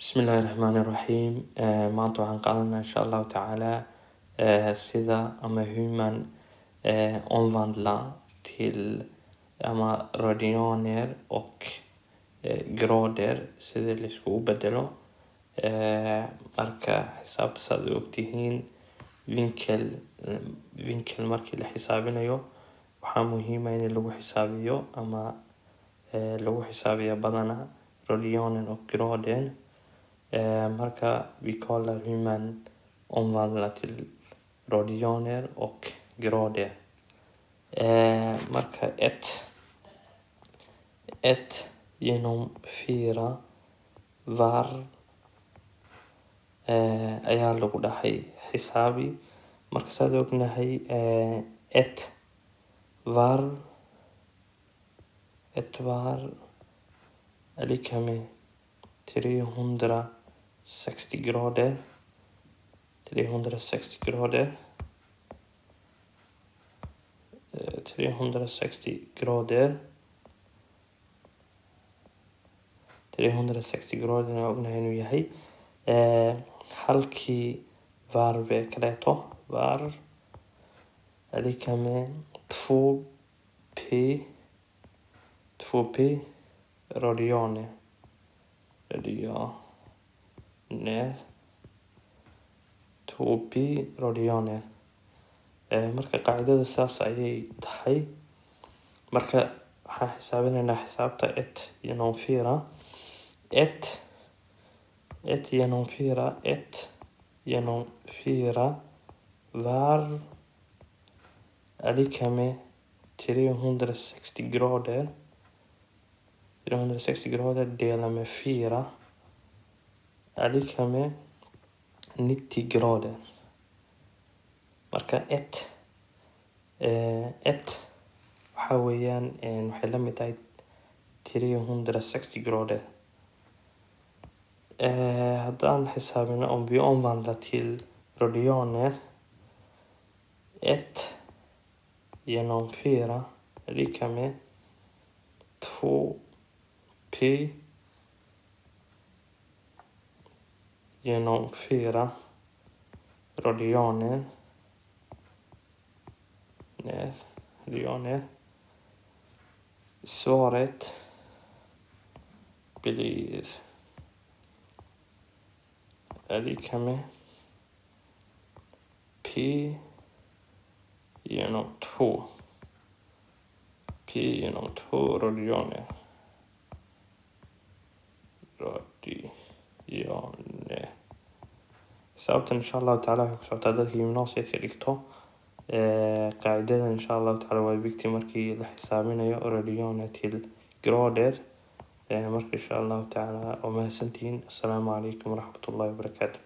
Bismillahi Rahmani Rahiim. Maanta waxaan qaadanaa insha Allahu tacaala sida ama human omvandla till ama radioner och grader sida la iskugu bedelo. Marka xisaabta saad u ogtihiin winkel markii la xisaabinayo waxaa muhiim ah in lagu xisaabiyo ama lagu xisaabiyo badana radioner och grader. Marka vi kallar human omvandla till radioner och grader. Marka 1 genom 4 var ayaa lagu dhahay xisaabi. Marka saad ognahay 1 var är lika med 360 grader. 360 grader. 360 grader är ognahay inuu yahay halkii varv kaleeto var är lika med 2p radioner. 2p radioner. Marka qaacidada saas ayay tahay. Marka waxaan xisaabinaynaa xisaabta 1 genom 4. 1 genom 4 var är lika med 360 grader. 360 grader delat med 4 är lika med 90 grader. Marka 1 waxaa weeyaan waxay la mid tahay 360 grader. Haddaan xisaabino om vi omvandlar till radioner 1 genom 4 är lika med 2p genom 4 radioner. Svaret blir är lika med p genom 2 radioner. Sababta insha Allah taala waxay ku socotaa dadka gimnaasiyadka dhigto. Qaacidada insha Allah taala waa bigti markii la xisaabinayo radioner till grader. Marka insha Allah taala waa mahadsantihiin. Assalaamu calaykum waraxmatullaahi wabarakaatuh.